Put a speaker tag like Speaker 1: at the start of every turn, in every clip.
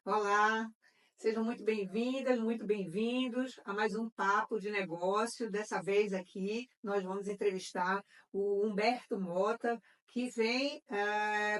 Speaker 1: Olá, sejam muito bem-vindas, muito bem-vindos a mais um Papo de Negócio. Dessa vez aqui nós vamos entrevistar o Humberto Mota, que vem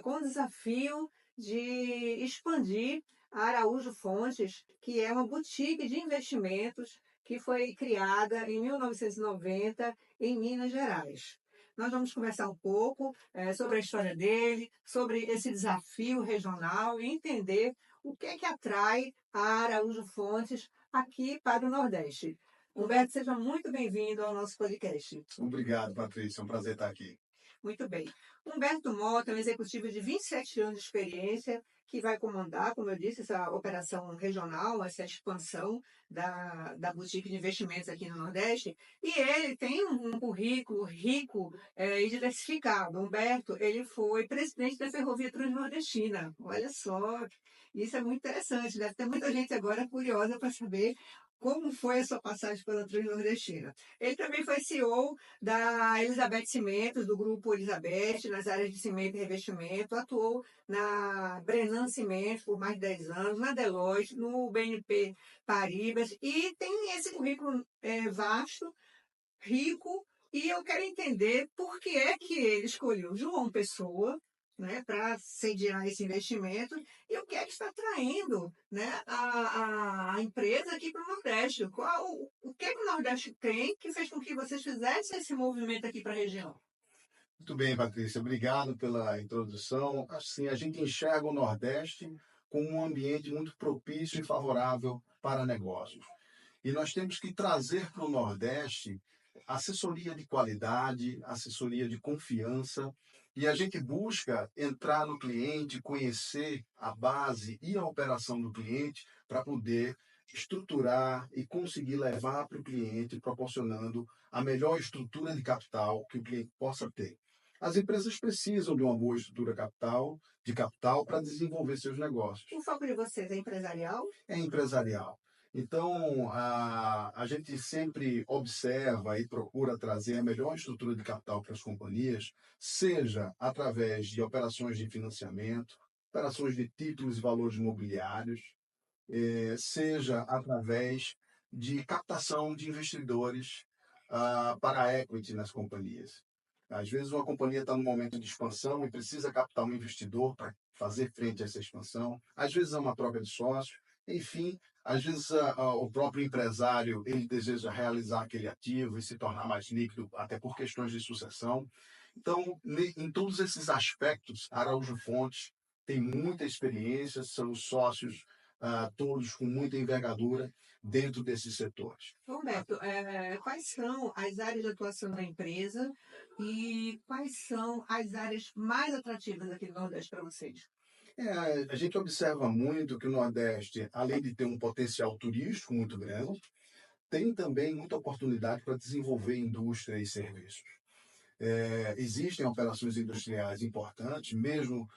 Speaker 1: com o desafio de expandir a Araújo Fontes, que é uma boutique de investimentos que foi criada em 1990 em Minas Gerais. Nós vamos conversar um pouco sobre a história dele, sobre esse desafio regional e entender o que é que atrai a Araújo Fontes aqui para o Nordeste. Humberto, seja muito bem-vindo ao nosso podcast.
Speaker 2: Obrigado, Patrícia. É um prazer estar aqui.
Speaker 1: Muito bem. Humberto Mota é um executivo de 27 anos de experiência que vai comandar, como eu disse, essa operação regional, essa expansão da boutique de investimentos aqui no Nordeste. E ele tem um currículo rico e diversificado. Humberto, ele foi presidente da Ferrovia Transnordestina. Olha só, isso é muito interessante. Deve ter muita gente agora curiosa para saber como foi a sua passagem pela Transnordestina. Ele também foi CEO da Elizabeth Cimentos, do grupo Elizabeth, nas áreas de cimento e revestimento, atuou na Brenan Cimentos por mais de 10 anos, na Deloitte, no BNP Paribas, e tem esse currículo vasto, rico, e eu quero entender por que é que ele escolheu João Pessoa, né, para sediar esse investimento e o que é que está atraindo, né, a empresa aqui para o Nordeste. O que é que o Nordeste tem que fez com que vocês fizessem esse movimento aqui para a região?
Speaker 2: Muito bem, Patrícia. Obrigado pela introdução. Assim, a gente enxerga o Nordeste como um ambiente muito propício e favorável para negócios. E nós temos que trazer para o Nordeste assessoria de qualidade, assessoria de confiança, e a gente busca entrar no cliente, conhecer a base e a operação do cliente para poder estruturar e conseguir levar para o cliente, proporcionando a melhor estrutura de capital que o cliente possa ter. As empresas precisam de uma boa estrutura de capital para desenvolver seus negócios.
Speaker 1: O foco de vocês é empresarial?
Speaker 2: É empresarial. Então, a gente sempre observa e procura trazer a melhor estrutura de capital para as companhias, seja através de operações de financiamento, operações de títulos e valores imobiliários, seja através de captação de investidores para a equity nas companhias. Às vezes, uma companhia está num momento de expansão e precisa captar um investidor para fazer frente a essa expansão. Às vezes, é uma troca de sócio. Enfim, às vezes, o próprio empresário ele deseja realizar aquele ativo e se tornar mais líquido, até por questões de sucessão. Então, em todos esses aspectos, Araújo Fontes tem muita experiência, são sócios todos com muita envergadura dentro desses setores.
Speaker 1: Humberto, quais são as áreas de atuação da empresa e quais são as áreas mais atrativas aqui do Nordeste para vocês?
Speaker 2: A gente observa muito que o Nordeste, além de ter um potencial turístico muito grande, tem também muita oportunidade para desenvolver indústria e serviços. Existem operações industriais importantes, mesmo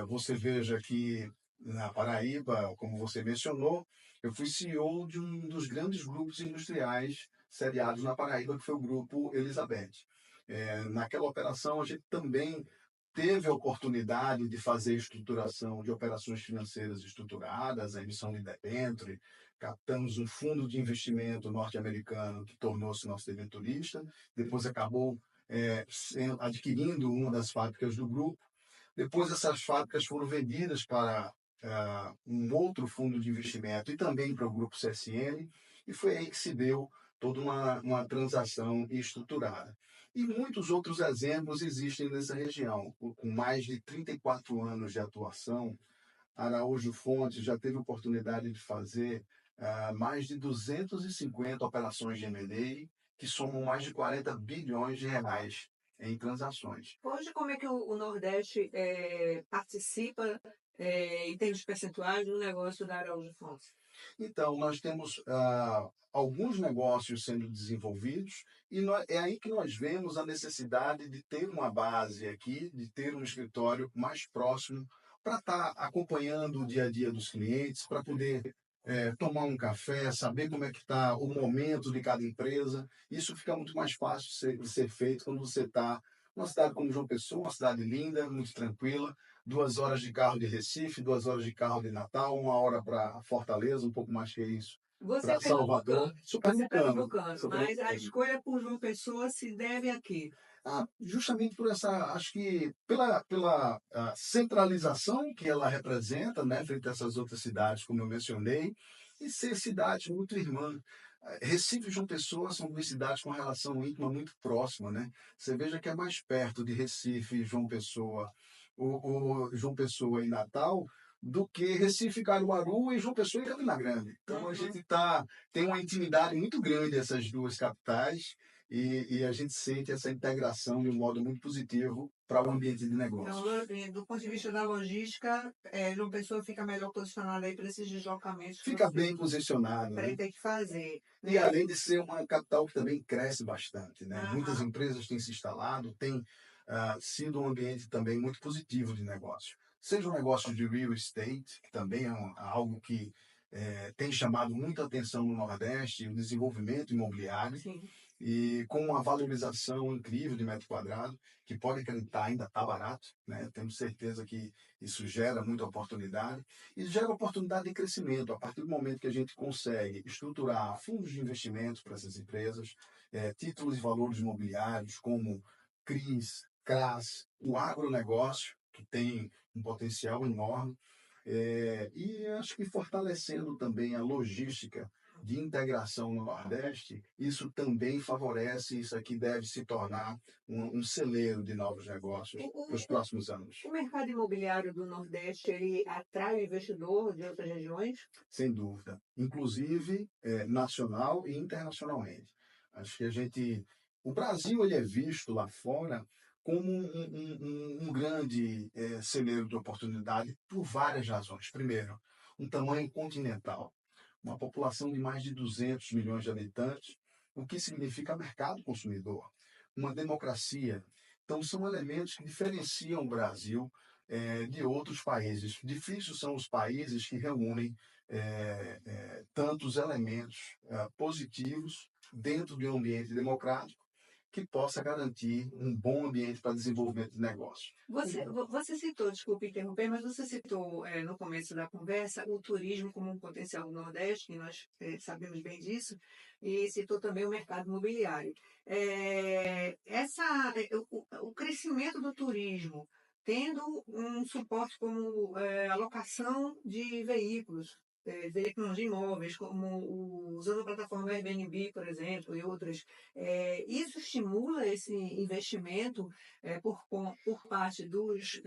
Speaker 2: você veja que na Paraíba, como você mencionou, eu fui CEO de um dos grandes grupos industriais sediados na Paraíba, que foi o Grupo Elizabeth. Naquela operação, a gente também teve a oportunidade de fazer estruturação de operações financeiras estruturadas, a emissão de debênture, captamos um fundo de investimento norte-americano que tornou-se nosso debenturista, depois acabou adquirindo uma das fábricas do grupo. Depois essas fábricas foram vendidas para um outro fundo de investimento e também para o grupo CSN, e foi aí que se deu toda uma transação estruturada. E muitos outros exemplos existem nessa região. Com mais de 34 anos de atuação, Araújo Fontes já teve oportunidade de fazer mais de 250 operações de M&A, que somam mais de 40 bilhões de reais em transações.
Speaker 1: Hoje, como é que o Nordeste participa em termos percentuais do negócio da Araújo Fontes?
Speaker 2: Então, nós temos alguns negócios sendo desenvolvidos e é aí que nós vemos a necessidade de ter uma base aqui, de ter um escritório mais próximo para estar acompanhando o dia a dia dos clientes, para poder tomar um café, saber como é que está o momento de cada empresa. Isso fica muito mais fácil de ser feito quando você está Uma cidade como João Pessoa, uma cidade linda, muito tranquila, 2 horas de carro de Recife, 2 horas de carro de Natal, 1 hora para Fortaleza, um pouco mais que isso,
Speaker 1: Você é
Speaker 2: para Salvador.
Speaker 1: pernambucano, você é
Speaker 2: Supermucano,
Speaker 1: pernambucano, mas a
Speaker 2: supermucano.
Speaker 1: escolha por João Pessoa se deve a quê?
Speaker 2: Justamente por essa, acho que pela centralização que ela representa, né, frente a essas outras cidades, como eu mencionei, e ser cidade muito irmã. Recife e João Pessoa são duas cidades com relação íntima muito próxima, né? Você veja que é mais perto de Recife e João Pessoa, o João Pessoa e Natal, do que Recife, Caruaru e João Pessoa e Campina Grande. Então a
Speaker 1: Uhum.
Speaker 2: gente tem uma intimidade muito grande essas duas capitais e a gente sente essa integração de um modo muito positivo para o ambiente de
Speaker 1: Então,
Speaker 2: negócios.
Speaker 1: do ponto de vista da logística, João Pessoa fica melhor posicionado aí para esses deslocamentos que
Speaker 2: Fica
Speaker 1: você
Speaker 2: bem posicionado,
Speaker 1: vai
Speaker 2: né?
Speaker 1: ter que fazer,
Speaker 2: E
Speaker 1: né?
Speaker 2: além de ser uma capital que também cresce bastante, né? Muitas
Speaker 1: Aham.
Speaker 2: empresas têm se instalado, tem sido um ambiente também muito positivo de negócio. Seja um negócio de real estate, que também é algo que tem chamado muita atenção no Nordeste, o desenvolvimento imobiliário,
Speaker 1: Sim.
Speaker 2: e com uma valorização incrível de metro quadrado, que pode acreditar ainda está barato, né? Temos certeza que isso gera muita oportunidade e gera oportunidade de crescimento a partir do momento que a gente consegue estruturar fundos de investimento para essas empresas, títulos e valores imobiliários como CRIs, CRAS, o agronegócio, que tem um potencial enorme, e acho que fortalecendo também a logística de integração no Nordeste, isso também favorece, isso aqui deve se tornar um celeiro de novos
Speaker 1: O,
Speaker 2: negócios para os
Speaker 1: o,
Speaker 2: próximos anos,
Speaker 1: o mercado imobiliário do Nordeste, ele atrai o investidor de outras regiões?
Speaker 2: sem dúvida, inclusive nacional e internacionalmente. Acho que o Brasil ele é visto lá fora como um grande celeiro de oportunidade por várias razões. Primeiro, um tamanho continental, uma população de mais de 200 milhões de habitantes, o que significa mercado consumidor, uma democracia. Então, são elementos que diferenciam o Brasil de outros países. Difíceis são os países que reúnem tantos elementos positivos dentro de um ambiente democrático que possa garantir um bom ambiente para desenvolvimento de negócios.
Speaker 1: Você citou, desculpe interromper, mas você citou no começo da conversa o turismo como um potencial do Nordeste, e nós sabemos bem disso, e citou também o mercado imobiliário. O crescimento do turismo, tendo um suporte como a locação de veículos, veículos de imóveis, usando a plataforma Airbnb, por exemplo, e outras, isso estimula esse investimento por parte dos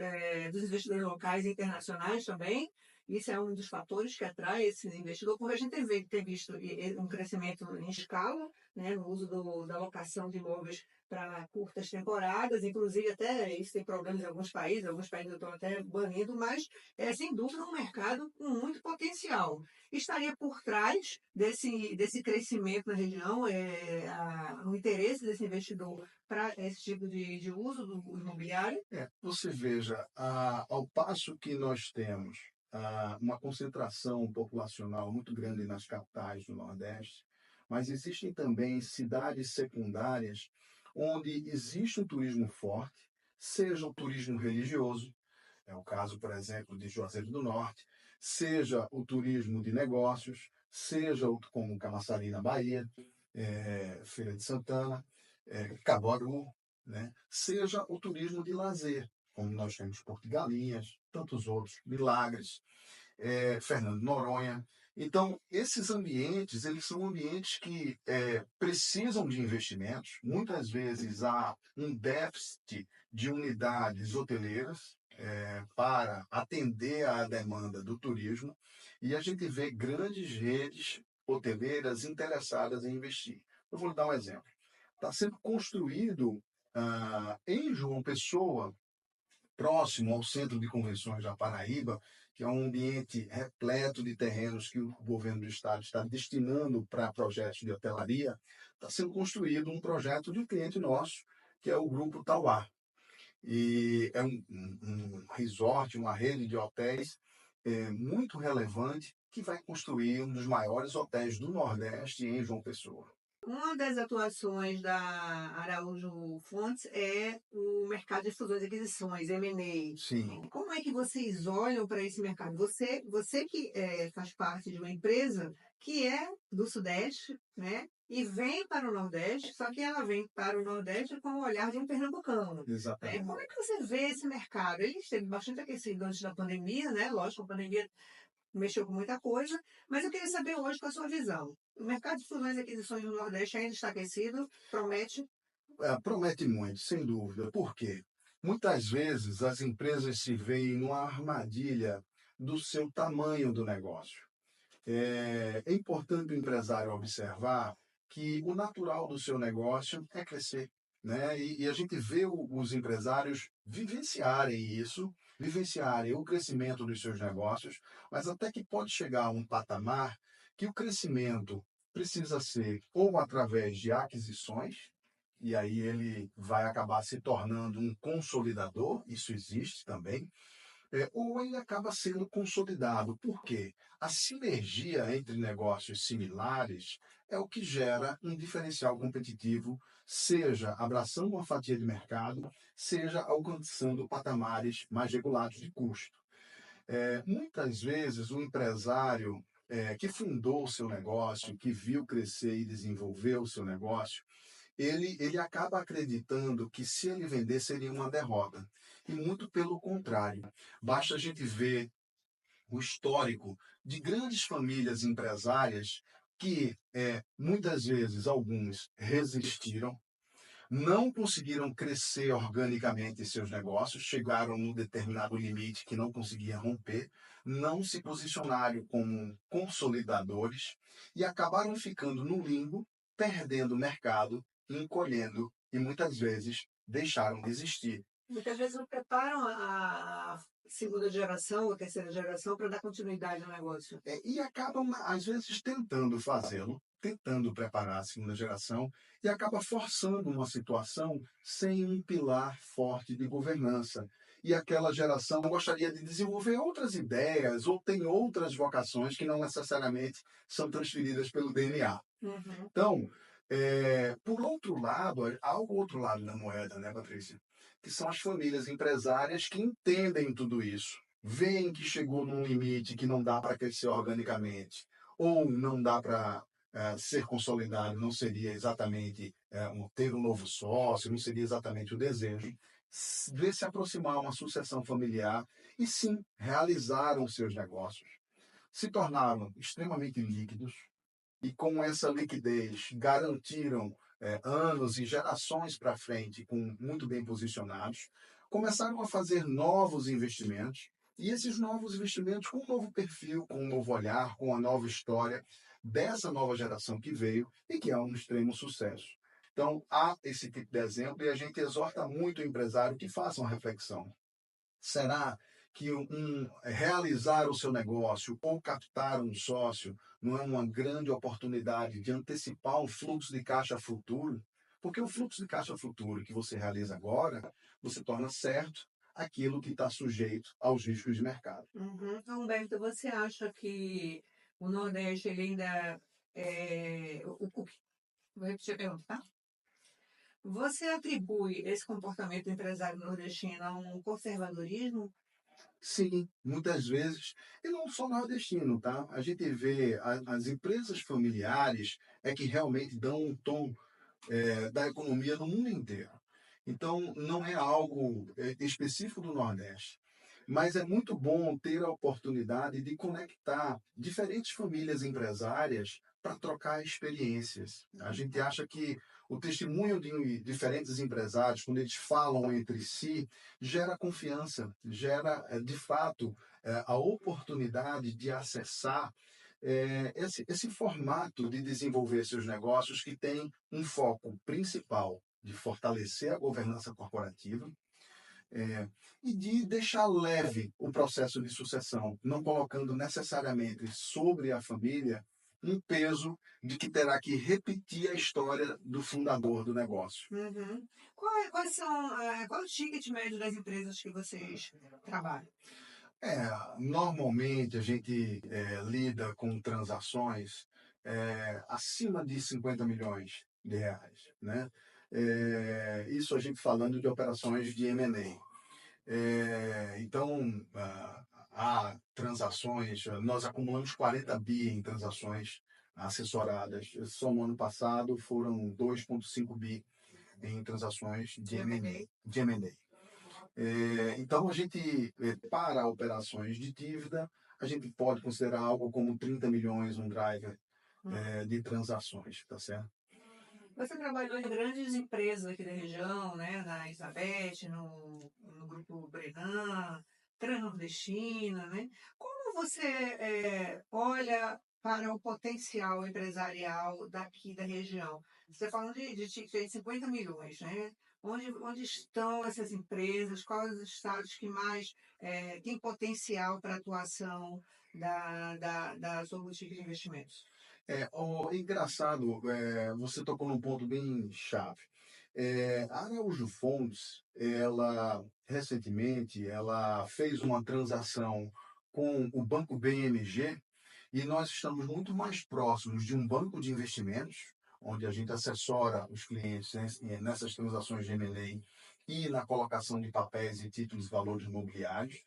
Speaker 1: investidores locais e internacionais também. Isso é um dos fatores que atrai esse investidor, porque a gente tem visto um crescimento em escala, né, no uso da locação de imóveis para curtas temporadas, inclusive até isso tem problemas em alguns países estão até banindo, mas é sem dúvida um mercado com muito potencial. Estaria por trás desse crescimento na região, o interesse desse investidor para esse tipo de uso do imobiliário?
Speaker 2: Você veja, ao passo que nós temos uma concentração populacional muito grande nas capitais do Nordeste, mas existem também cidades secundárias onde existe um turismo forte, seja o turismo religioso, é o caso, por exemplo, de Juazeiro do Norte, seja o turismo de negócios, seja como Camaçari na Bahia, Feira de Santana, Caruaru, né? Seja o turismo de lazer, como nós temos Porto de Galinhas, tantos outros, Milagres, Fernando de Noronha. Então, esses ambientes, eles são ambientes que precisam de investimentos. Muitas vezes há um déficit de unidades hoteleiras para atender à demanda do turismo e a gente vê grandes redes hoteleiras interessadas em investir. Eu vou lhe dar um exemplo. Está sendo construído em João Pessoa, próximo ao Centro de Convenções da Paraíba, que é um ambiente repleto de terrenos que o governo do estado está destinando para projetos de hotelaria, está sendo construído um projeto de um cliente nosso, que é o Grupo Tauá. E é um resort, uma rede de hotéis muito relevante que vai construir um dos maiores hotéis do Nordeste em João Pessoa.
Speaker 1: Uma das atuações da Araújo Fontes é o mercado de fusões e aquisições,
Speaker 2: Sim,
Speaker 1: M&A. Como é que vocês olham para esse mercado? Você que faz parte de uma empresa que é do Sudeste, né? E vem para o Nordeste, só que ela vem para o Nordeste com o olhar de um pernambucano. Né? Como
Speaker 2: exatamente.
Speaker 1: é que você vê esse mercado? Ele esteve bastante aquecido antes da pandemia, né? Lógico, a pandemia mexeu com muita coisa, mas eu queria saber hoje com a sua visão. O mercado de fusões e aquisições no Nordeste ainda está aquecido? Promete?
Speaker 2: Promete muito, sem dúvida. Por quê? Muitas vezes as empresas se veem numa armadilha do seu tamanho do negócio. É importante o empresário observar que o natural do seu negócio é crescer, né? E a gente vê os empresários vivenciarem isso, vivenciarem o crescimento dos seus negócios, mas até que pode chegar a um patamar que o crescimento precisa ser ou através de aquisições, e aí ele vai acabar se tornando um consolidador, isso existe também, ou ele acaba sendo consolidado. Por quê? A sinergia entre negócios similares é o que gera um diferencial competitivo, seja abraçando uma fatia de mercado, seja alcançando patamares mais regulados de custo. Muitas vezes o empresário que fundou o seu negócio, que viu crescer e desenvolver o seu negócio, ele acaba acreditando que se ele vender seria uma derrota. E muito pelo contrário. Basta a gente ver o histórico de grandes famílias empresárias que, muitas vezes, alguns resistiram, não conseguiram crescer organicamente em seus negócios, chegaram num determinado limite que não conseguiam romper, não se posicionaram como consolidadores e acabaram ficando no limbo, perdendo mercado, encolhendo e muitas vezes deixaram de existir.
Speaker 1: Muitas vezes não preparam a segunda geração ou terceira geração para dar continuidade ao negócio.
Speaker 2: E acabam, às vezes, tentando fazê-lo, tentando preparar a segunda geração, e acaba forçando uma situação sem um pilar forte de governança. E aquela geração gostaria de desenvolver outras ideias ou tem outras vocações que não necessariamente são transferidas pelo DNA.
Speaker 1: Uhum.
Speaker 2: Então, por outro lado, há o outro lado da moeda, né, Patrícia? Que são as famílias empresárias que entendem tudo isso, veem que chegou num limite que não dá para crescer organicamente, ou não dá para ser consolidado, não seria exatamente ter um novo sócio, não seria exatamente o desejo, de se aproximar uma sucessão familiar e sim realizaram seus negócios, se tornaram extremamente líquidos, e com essa liquidez garantiram anos e gerações para frente, com muito bem posicionados, começaram a fazer novos investimentos, e esses novos investimentos com um novo perfil, com um novo olhar, com uma nova história dessa nova geração que veio e que é um extremo sucesso. Então, há esse tipo de exemplo e a gente exorta muito o empresário que faça uma reflexão. Será que realizar o seu negócio ou captar um sócio não é uma grande oportunidade de antecipar um fluxo de caixa futuro? Porque o fluxo de caixa futuro que você realiza agora, você torna certo aquilo que está sujeito aos riscos de mercado.
Speaker 1: Uhum. Então, Humberto, você acha que o Nordeste ele ainda vou repetir a pergunta, tá? Você atribui esse comportamento do empresário nordestino a um conservadorismo?
Speaker 2: Sim, muitas vezes, e não só nordestino, tá? A gente vê as empresas familiares é que realmente dão um tom da economia no mundo inteiro. Então, não é algo específico do Nordeste. Mas é muito bom ter a oportunidade de conectar diferentes famílias empresárias para trocar experiências. A gente acha que o testemunho de diferentes empresários, quando eles falam entre si, gera confiança, gera, de fato, a oportunidade de acessar esse formato de desenvolver seus negócios que tem um foco principal de fortalecer a governança corporativa, é, e de deixar leve o processo de sucessão, não colocando necessariamente sobre a família um peso de que terá que repetir a história do fundador do negócio.
Speaker 1: Uhum. Qual é o ticket médio das empresas que vocês trabalham?
Speaker 2: Normalmente a gente lida com transações acima de 50 milhões de reais, né? Isso a gente falando de operações de M&A. Então, há transações, nós acumulamos 40 bi em transações assessoradas. Só no ano passado foram 2,5 bi em transações de
Speaker 1: M&A.
Speaker 2: M&A. De M&A. Então, a gente, para operações de dívida, a gente pode considerar algo como 30 milhões um driver de transações, tá certo?
Speaker 1: Você trabalhou em grandes empresas aqui da região, né? Na Elizabeth, no Grupo Brenan, Transnordestina, né? Como você olha para o potencial empresarial daqui da região? Você está falando de ticket de 50 milhões, né? Onde estão essas empresas? Quais os estados que mais têm potencial para atuação da sua boutique de investimentos?
Speaker 2: Engraçado, você tocou num ponto bem chave. A Araújo Fontes, ela recentemente, ela fez uma transação com o Banco BMG e nós estamos muito mais próximos de um banco de investimentos, onde a gente assessora os clientes nessas transações de M&A e na colocação de papéis e títulos de valores imobiliários,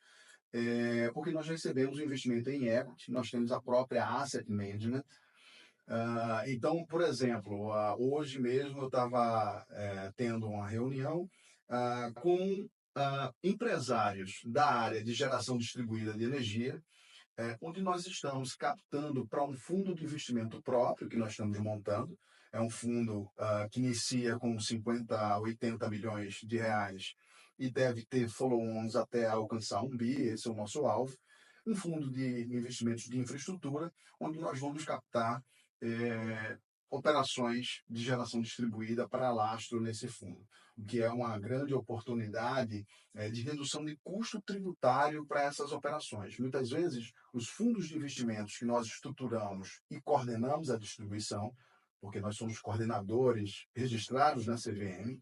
Speaker 2: porque nós recebemos o investimento em equity, nós temos a própria asset management. Então, por exemplo, hoje mesmo eu estava tendo uma reunião com empresários da área de geração distribuída de energia, onde nós estamos captando para um fundo de investimento próprio que nós estamos montando. É um fundo que inicia com 50 a 80 milhões de reais e deve ter follow-ons até alcançar 1 bi, esse é o nosso alvo. Um fundo de investimentos de infraestrutura, onde nós vamos captar operações de geração distribuída para lastro nesse fundo, o que é uma grande oportunidade de redução de custo tributário para essas operações. Muitas vezes, os fundos de investimentos que nós estruturamos e coordenamos a distribuição, porque nós somos coordenadores registrados na CVM,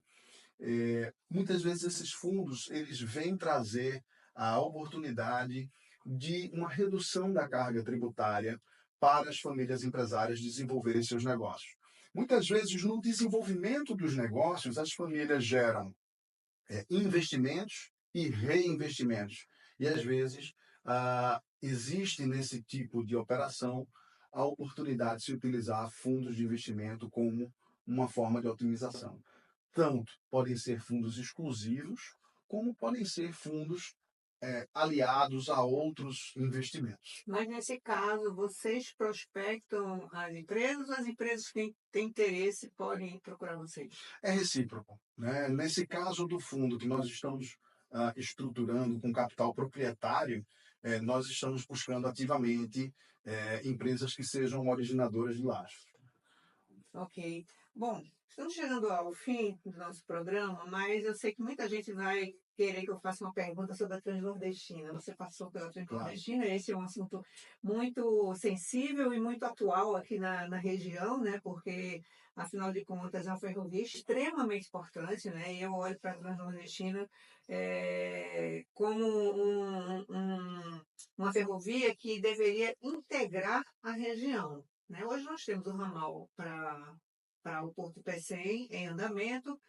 Speaker 2: muitas vezes esses fundos eles vêm trazer a oportunidade de uma redução da carga tributária para as famílias empresárias desenvolverem seus negócios. Muitas vezes, no desenvolvimento dos negócios, as famílias geram investimentos e reinvestimentos. E, às vezes, existe nesse tipo de operação a oportunidade de se utilizar fundos de investimento como uma forma de otimização. Tanto podem ser fundos exclusivos, como podem ser fundos aliados a outros investimentos.
Speaker 1: Mas nesse caso, vocês prospectam as empresas ou as empresas que têm interesse podem procurar vocês?
Speaker 2: É recíproco, né? Nesse caso do fundo que nós estamos estruturando com capital proprietário, nós estamos buscando ativamente empresas que sejam originadoras de lastro.
Speaker 1: Ok. Bom, estamos chegando ao fim do nosso programa, mas eu sei que muita gente vai querer que eu faça uma pergunta sobre a Transnordestina. Você passou pela
Speaker 2: Claro.
Speaker 1: Transnordestina, esse é um assunto muito sensível e muito atual aqui na região, né? Porque, afinal de contas, é uma ferrovia extremamente importante, né? E eu olho para a Transnordestina como uma ferrovia que deveria integrar a região, né? Hoje nós temos o ramal para o Porto Pecém em andamento,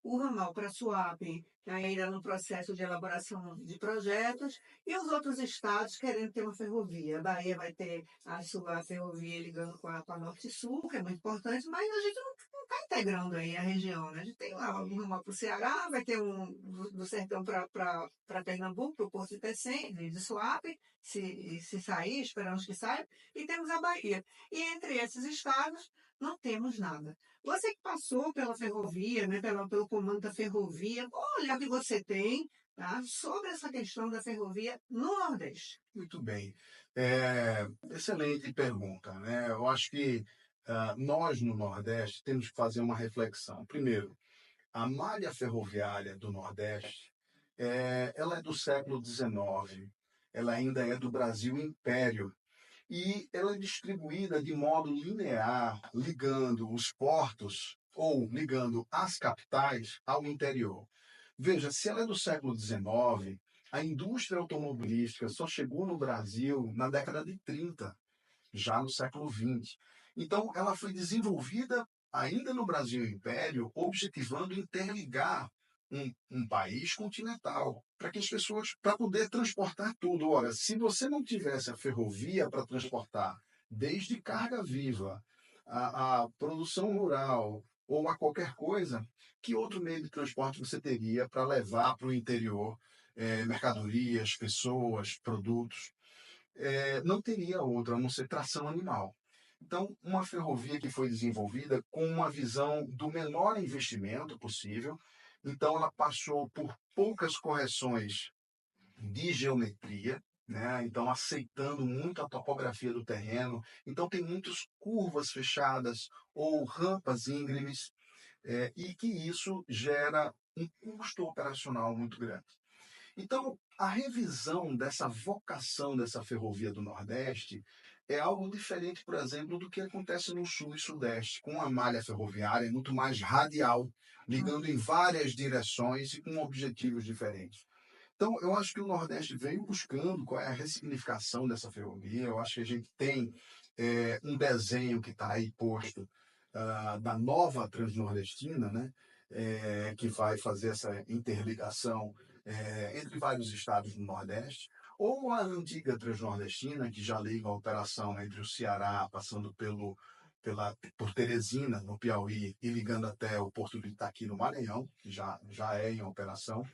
Speaker 1: o ramal para Suape ainda no processo de elaboração de projetos, e os outros estados querendo ter uma ferrovia. A Bahia vai ter a sua ferrovia ligando com a Norte-Sul, que é muito importante, mas a gente não está integrando aí a região, né? A gente tem lá um ramal para o Ceará, vai ter um do Sertão para Pernambuco, para o Porto de Pecém, de Suape, se sair, esperamos que saia, e temos a Bahia. E entre esses estados, não temos nada. Você que passou pela ferrovia, né, pelo comando da ferrovia, qual o olhar que você tem, tá, sobre essa questão da ferrovia no Nordeste?
Speaker 2: Muito bem. Excelente pergunta, né? Eu acho que nós no Nordeste temos que fazer uma reflexão. Primeiro, a malha ferroviária do Nordeste, ela é do século XIX, ela ainda é do Brasil Império e ela é distribuída de modo linear, ligando os portos ou ligando as capitais ao interior. Veja, se ela é do século XIX, a indústria automobilística só chegou no Brasil na década de 30, já no século XX. Então, ela foi desenvolvida ainda no Brasil Império, objetivando interligar um país continental, para que as pessoas, para poder transportar tudo. Ora, se você não tivesse a ferrovia para transportar desde carga viva, a produção rural ou a qualquer coisa, que outro meio de transporte você teria para levar para o interior mercadorias, pessoas, produtos? Não teria outra, a não ser tração animal. Então, uma ferrovia que foi desenvolvida com uma visão do menor investimento possível, então ela passou por poucas correções de geometria, né? Então aceitando muito a topografia do terreno, então tem muitas curvas fechadas ou rampas íngremes, e que isso gera um custo operacional muito grande. Então, a revisão dessa vocação dessa ferrovia do Nordeste é algo diferente, por exemplo, do que acontece no Sul e Sudeste, com a malha ferroviária muito mais radial, ligando em várias direções e com objetivos diferentes. Então, eu acho que o Nordeste veio buscando qual é a ressignificação dessa ferrovia. Eu acho que a gente tem um desenho que está aí posto da nova Transnordestina, né? Que vai fazer essa interligação entre vários estados do Nordeste, ou a antiga Transnordestina, que já liga a operação entre o Ceará, passando por Teresina, no Piauí, e ligando até o Porto de Itaqui, no Maranhão, que já é em operação,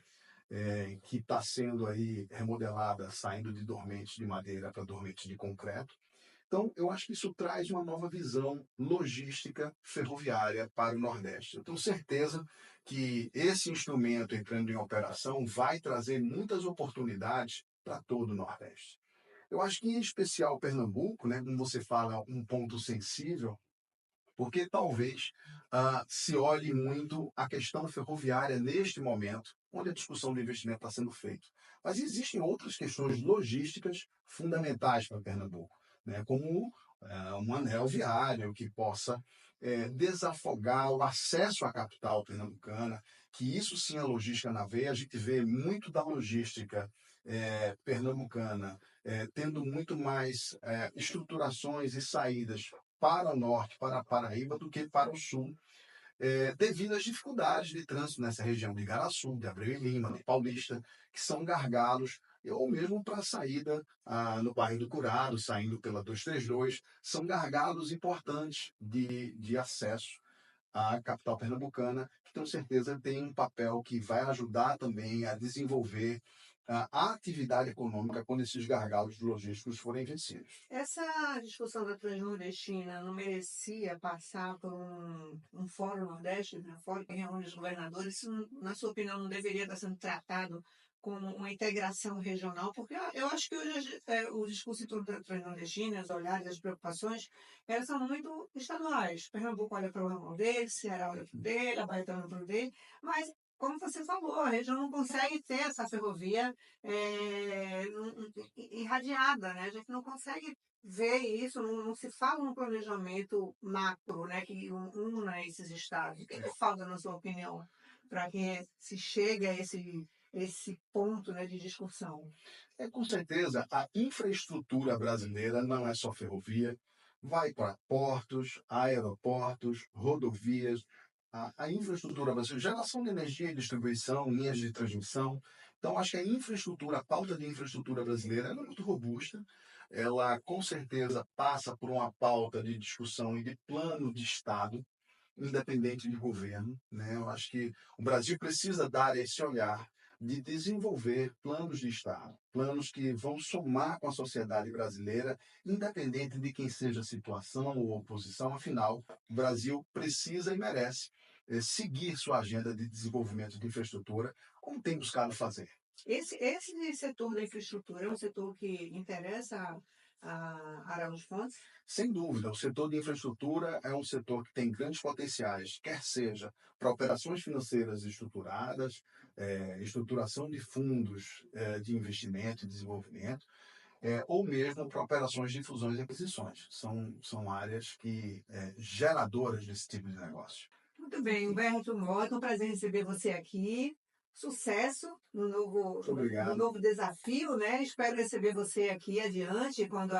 Speaker 2: que está sendo aí remodelada, saindo de dormentes de madeira para dormentes de concreto. Então, eu acho que isso traz uma nova visão logística ferroviária para o Nordeste. Eu tenho certeza que esse instrumento entrando em operação vai trazer muitas oportunidades para todo o Nordeste. Eu acho que, em especial, Pernambuco, né, como você fala, um ponto sensível, porque talvez se olhe muito a questão ferroviária neste momento, onde a discussão do investimento está sendo feita. Mas existem outras questões logísticas fundamentais para Pernambuco, né? Como um anel viário que possa desafogar o acesso à capital pernambucana, que isso sim é logística na veia. A gente vê muito da logística pernambucana tendo muito mais estruturações e saídas para o norte, para a Paraíba, do que para o sul, devido às dificuldades de trânsito nessa região de Igaraçu, de Abreu e Lima, de Paulista, que são gargalos, ou mesmo para a saída no bairro do Curado, saindo pela 232, são gargalos importantes de acesso à capital pernambucana, que tenho certeza tem um papel que vai ajudar também a desenvolver a atividade econômica quando esses gargalos logísticos forem vencidos.
Speaker 1: Essa discussão da Transnordestina não merecia passar por um Fórum Nordeste, né? Fórum que reúne os governadores? Isso, na sua opinião, não deveria estar sendo tratado como uma integração regional? Porque eu acho que hoje o discurso em torno da Transnordestina, os olhares, as preocupações, elas são muito estaduais. Pernambuco olha para o ramo dele, Ceará olha para o dele, a Bahia olha para o dele, mas como você falou, a região não consegue ter essa ferrovia irradiada, né? A gente não consegue ver isso, não se fala num planejamento macro, né, que una esses estados. O que falta, na sua opinião, para que se chegue a esse ponto, né, de discussão?
Speaker 2: Com certeza, a infraestrutura brasileira não é só ferrovia, vai para portos, aeroportos, rodovias, a infraestrutura brasileira, geração de energia e distribuição, linhas de transmissão. Então, acho que a infraestrutura, a pauta de infraestrutura brasileira ela é muito robusta, ela com certeza passa por uma pauta de discussão e de plano de Estado, independente de governo, né? Eu acho que o Brasil precisa dar esse olhar de desenvolver planos de Estado, planos que vão somar com a sociedade brasileira, independente de quem seja a situação ou oposição. Afinal, o Brasil precisa e merece seguir sua agenda de desenvolvimento de infraestrutura, como tem buscado fazer.
Speaker 1: Esse setor da infraestrutura é um setor que interessa a Araújo Fontes?
Speaker 2: Sem dúvida, o setor de infraestrutura é um setor que tem grandes potenciais, quer seja para operações financeiras estruturadas, estruturação de fundos de investimento e desenvolvimento, ou mesmo para operações de fusões e aquisições. São áreas que geradoras desse tipo de negócio.
Speaker 1: Muito bem, Humberto Mota, um prazer receber você aqui. Sucesso
Speaker 2: Muito
Speaker 1: no
Speaker 2: obrigado.
Speaker 1: novo desafio, né? Espero receber você aqui adiante, quando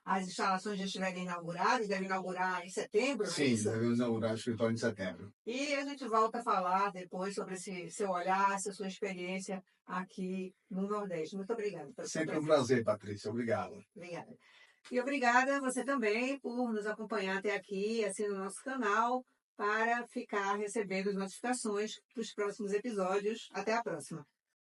Speaker 1: as instalações já estiverem inauguradas, deve inaugurar em setembro, não é
Speaker 2: Sim,
Speaker 1: isso?
Speaker 2: devemos inaugurar o escritório em setembro.
Speaker 1: E a gente volta a falar depois sobre esse seu olhar, essa sua experiência aqui no Nordeste. Muito obrigada pela sua
Speaker 2: Sempre um
Speaker 1: presença.
Speaker 2: prazer, Patrícia. Obrigado.
Speaker 1: Obrigada. E obrigada a você também por nos acompanhar até aqui, assine o nosso canal para ficar recebendo as notificações dos próximos episódios. Até a próxima.